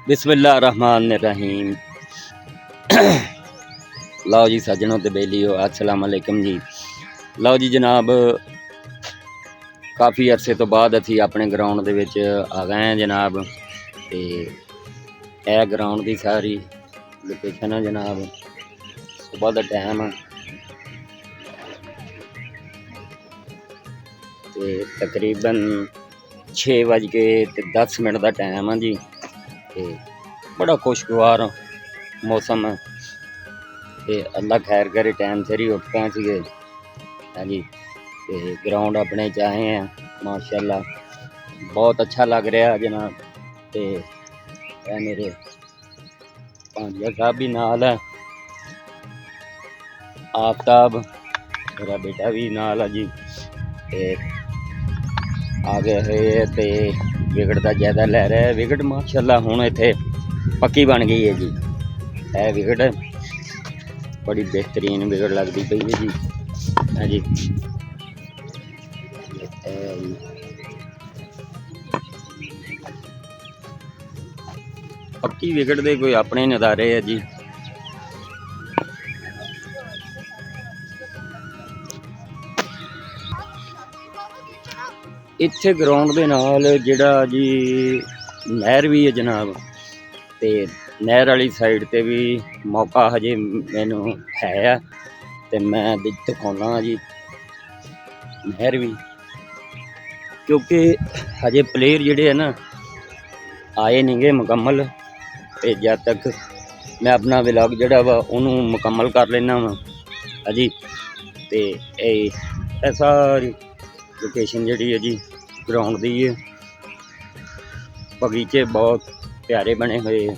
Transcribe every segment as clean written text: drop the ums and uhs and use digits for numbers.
बिस्मिल्लाहिर्रहमानिर्रहीम। लो जी सज्जनों ते बेलियो अस्सलाम वालेकुम जी। लो जी जनाब, काफ़ी अरसे तो बाद असी अपने ग्राउंड दे विच आ गए हैं जनाब। ते यह ग्राउंड की सारी लोकेशन है जनाब। सुबह का टाइम है ते तकरीबन 6:10 का टाइम है जी। ते बड़ा खुशगवार मौसम है ते अल्लाह खैर करे टाइम सिर ही उठ पाए थे। हाँ जी, ते ग्राउंड अपने चाहे हैं माशाल्लाह, बहुत अच्छा लग रहा है जनाब। ते मेरे भांजा साहब भी नाल है, आफ्ताब मेरा बेटा भी नाल है जी। ते आ गए है ते विकेट का ज़्यादा लै रहा है। विकेट माशाल्लाह हुण इत्थे पक्की बन गई है जी। है विकेट बड़ी बेहतरीन विकेट लगती पई है जी। हाँ जी, पक्की विकेट दे कोई अपने नज़ारे है जी। इत्थे ग्राउंड के नाल जिहड़ा जी नहर भी है जनाब। ते नहर वाली साइड ते भी मौका हजे मैनू है ते मैं दिखाना जी नहर भी, क्योंकि हजे प्लेयर जिहड़े है ना आए नहीं गए मुकम्मल। ते जब तक मैं अपना व्लॉग जिहड़ा वा उहनूं मुकम्मल कर लेना वा अजी। ते सारी लोकेशन जिहड़ी है जी ग्राउंड दी है। बगीचे बहुत प्यारे बने हुए हैं।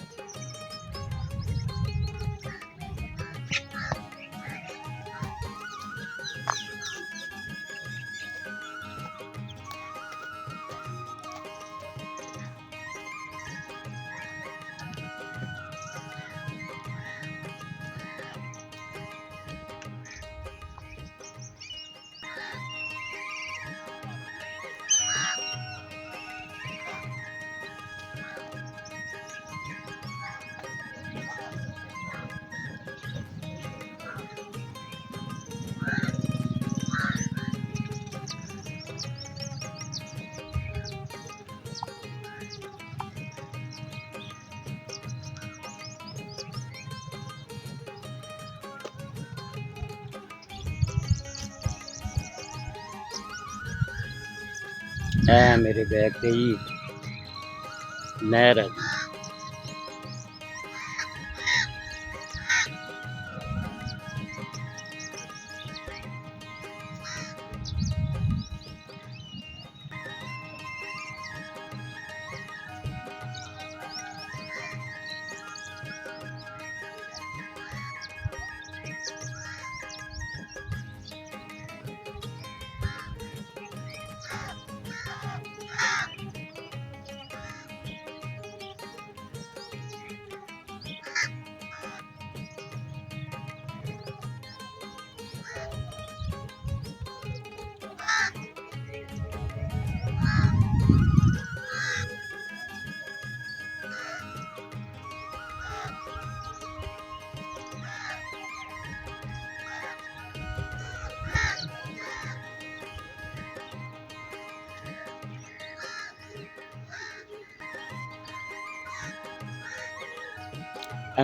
है मेरे बैग पे जी नहर है जी।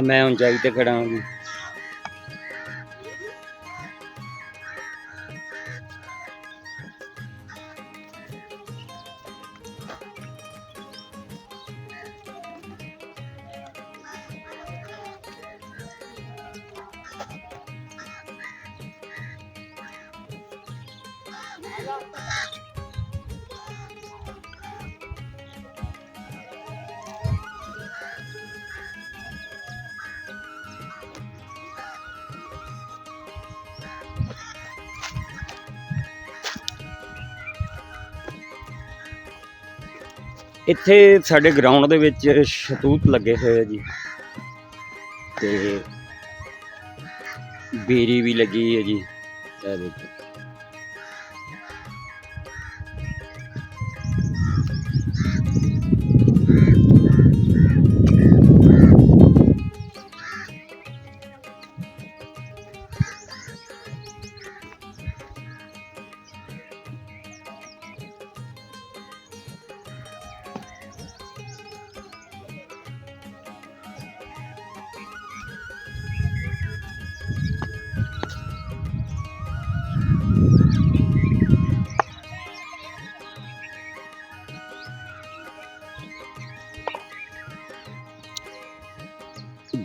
मैं ऊंचाई ते खड़ा हूँ जी। इत्थे साडे ग्राउंड दे विच शतूत लगे हुए जी। ते बेरी भी लगी है जी।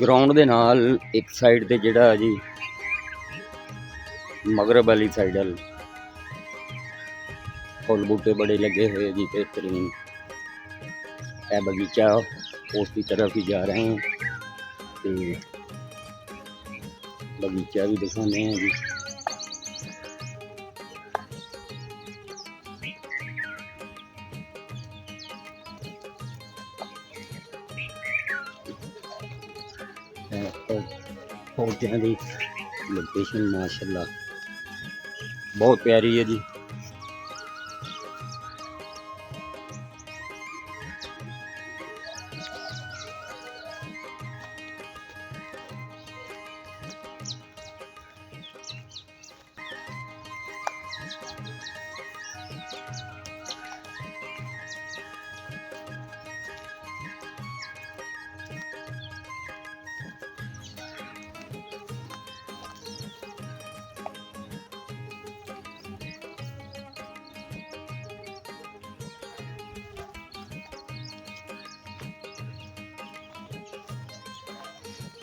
ਗਰਾਊਂਡ ਦੇ ਨਾਲ ਇੱਕ ਸਾਈਡ ਤੇ ਜਿਹੜਾ ਜੀ ਮਗਰਬ ਵਾਲੀ ਸਾਈਡ ਵੱਲ ਫੁੱਲ ਬੂਟੇ ਬੜੇ ਲੱਗੇ ਹੋਏ ਜੀ बेहतरीन। है बगीचा, उसकी तरफ ही जा रहे हैं तो बगीचा भी दिखाने हैं जी। पौधों की लोकेशन माशाल्लाह बहुत प्यारी है जी।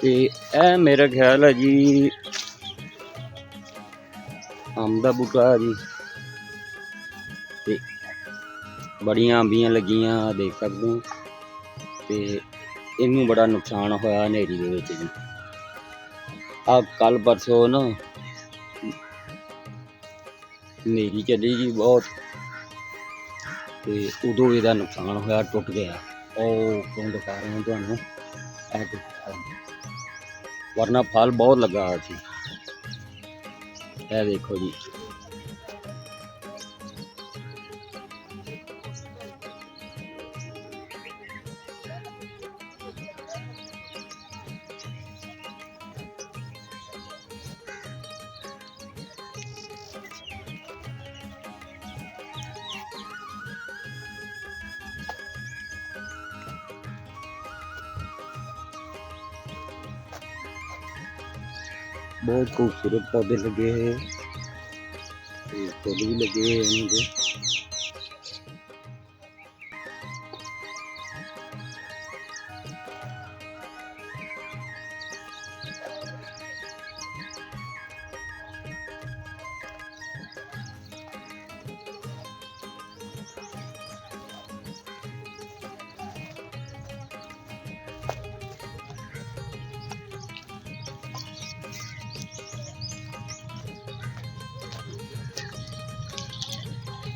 ਤੇ ਇਹ ਮੇਰਾ ਖਿਆਲ ਹੈ ਜੀ ਅੰਬ ਦਾ ਬੂਟਾ ਜੀ ਤੇ ਬੜੀਆਂ ਅੰਬੀਆਂ ਲੱਗੀਆਂ ਦੇਖ ਸਕਦੇ ਹੋ। ਤੇ ਇਹਨੂੰ ਬੜਾ ਨੁਕਸਾਨ ਹੋਇਆ ਹਨੇਰੀ ਦੇ ਵਿੱਚ ਜੀ। ਆ ਕੱਲ ਪਰਸੋਂ ਨਾ ਹਨੇਰੀ ਚੱਲੀ ਜੀ ਬਹੁਤ ਤੇ ਉਦੋਂ ਇਹਦਾ ਨੁਕਸਾਨ ਹੋਇਆ, ਟੁੱਟ ਗਿਆ। ਉਹ ਕਿਉਂ ਦਿਖਾ ਰਹੇ ਹਾਂ ਤੁਹਾਨੂੰ, ਇਹ वरना फल बहुत लगा सी। यह देखो जी बहुत खूबसूरत पौधे लगे हैं, फूल भी लगे हैं इनके।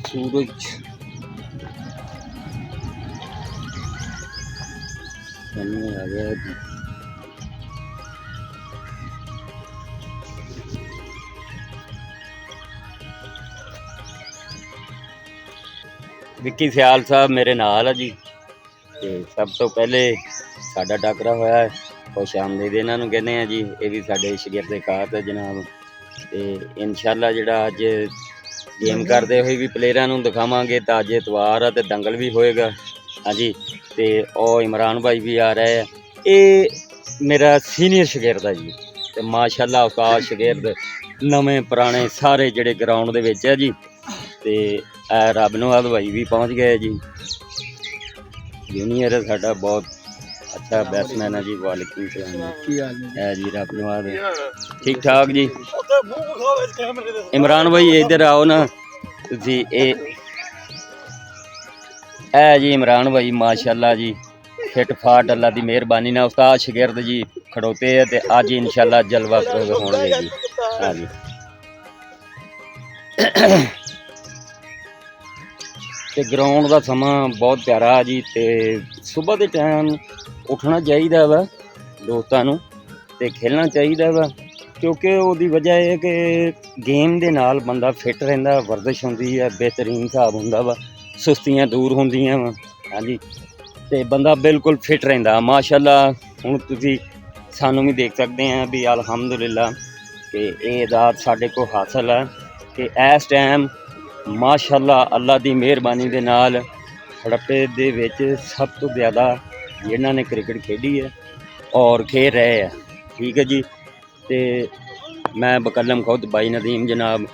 सूरज सामने आ गया है। विक्की सियाल साहब मेरे नाल है जी। ते सब तो पहले साडा टकरा होया है, खुश आमदीद इन्हां नूं कहने हैं जी। ये भी साडे शगिरद खास है जनाब। ते इंशाअल्लाह जिहड़ा अज गेम करते हुए भी प्लेयरां नूं दिखावांगे। तो अज इतवार है तो दंगल भी होएगा। हाँ जी, तो और इमरान भाई भी आ रहे हैं। ये मेरा सीनियर शगिरद है जी। तो माशाअल्लाह उस्ताद शगिरद नवे पुराने सारे जिहड़े ग्राउंड दे विच है जी। तो रब नवाज भाई भी पहुँच गए जी। जूनियर है साडा, बहुत अच्छा बैट्समैन है जी। वालेकुम सलाम है जी। रब नवाज ठीक ठाक जी। इमरान भाई इधर आओ ना जी। ए जी इमरान भाई माशाअल्लाह जी फिट फाट अल्लाह की मेहरबानी ना उस्ताद शगिरद जी खड़ोते है। तो अज इंशाअल्लाह जलवा होने जी। हाँ जी तो ग्राउंड का समा बहुत प्यारा जी। तो सुबह के टाइम उठना चाहिए वा दोस्तों नूं ते खेलना चाहिए वा, क्योंकि उसकी वजह है कि गेम के नाल बंदा फिट रहिंदा, वर्जिश होंदी है, बेहतरीन हिसाब हुंदा वा, सुस्तियां दूर होंदियां वा। हाँ जी, तो बंदा बिल्कुल फिट रहिंदा माशाअल्लाह। हुण तुसीं सानूं भी देख सकते हैं भी अलहमदुलिल्लाह कि ये दात साडे को हासिल है कि इस टाइम माशाअल्लाह अल्लाह की मेहरबानी दे नाल हड़प्पे दे विच सब तो ज़्यादा जिन्हां ने क्रिकेट खेली है और खेल रहे हैं। ठीक है जी। तो मैं बकलम खुद बाई नदीम जनाब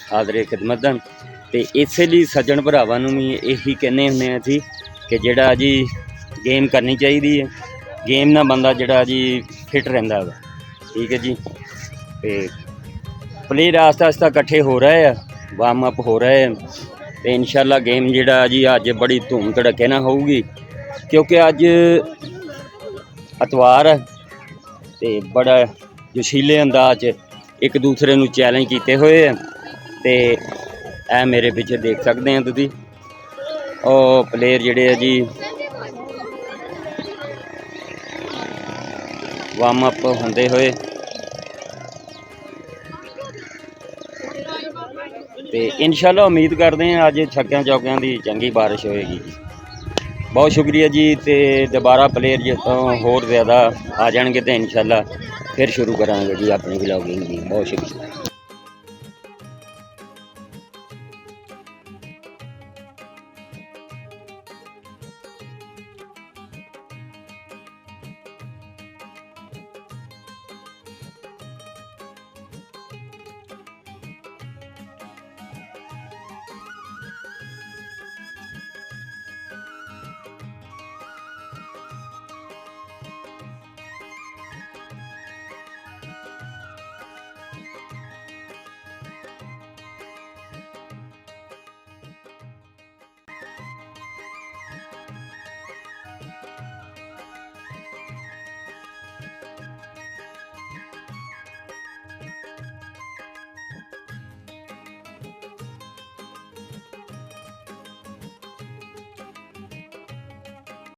हाज़रे खिदमत हैं। तो इसलिए सज्जन भरावां नूं भी यही कहने हुंदे असीं कि जिहड़ा जी गेम करनी चाहिए है। गेम ना बंदा जिहड़ा जी ਫਿਟ ਰਹਿੰਦਾ ਵਾ। ਠੀਕ ਹੈ ਜੀ। ਤੇ ਪਲੇਅਰ ਆਸਤਾ ਆਸਤਾ ਇਕੱਠੇ ਹੋ ਰਹੇ ਆ, ਵਾਰਮ ਅਪ ਹੋ ਰਹੇ ਆ, ਤੇ ਇਨਸ਼ਾਅੱਲਾ ਗੇਮ ਜਿਹੜਾ ਜੀ ਅੱਜ ਬੜੀ ਧੂਮ ਧੜੱਕੇ ਨਾਲ ਹੋਊਗੀ, ਕਿਉਂਕਿ ਅੱਜ ਐਤਵਾਰ ਹੈ ਤੇ ਬੜਾ ਜੋਸ਼ੀਲੇ ਅੰਦਾਜ਼ 'ਚ ਇੱਕ ਦੂਸਰੇ ਨੂੰ ਚੈਲੰਜ ਕੀਤੇ ਹੋਏ ਆ। ਤੇ ਇਹ ਮੇਰੇ ਪਿੱਛੇ ਦੇਖ ਸਕਦੇ ਆ ਤੁਸੀਂ, ਉਹ ਪਲੇਅਰ ਜਿਹੜੇ ਆ ਜੀ ਵਾਰਮ ਅਪ ਹੁੰਦੇ ਹੋਏ, ਤੇ ਇਨਸ਼ਾਅੱਲਾ ਉਮੀਦ ਕਰਦੇ ਹਾਂ ਅੱਜ ਛੱਕਿਆਂ ਚੌਕਿਆਂ ਦੀ ਚੰਗੀ ਬਾਰਿਸ਼ ਹੋਏਗੀ ਜੀ। ਬਹੁਤ ਸ਼ੁਕਰੀਆ ਜੀ। ਤੇ ਦੁਬਾਰਾ ਪਲੇਅਰ ਜਦੋਂ ਹੋਰ ਜ਼ਿਆਦਾ ਆ ਜਾਣਗੇ ਤਾਂ ਇਨਸ਼ਾਅੱਲਾ ਫਿਰ ਸ਼ੁਰੂ ਕਰਾਂਗੇ ਜੀ ਆਪਣੀ ਵਲੌਗਿੰਗ ਦੀ। ਬਹੁਤ ਸ਼ੁਕਰੀਆ।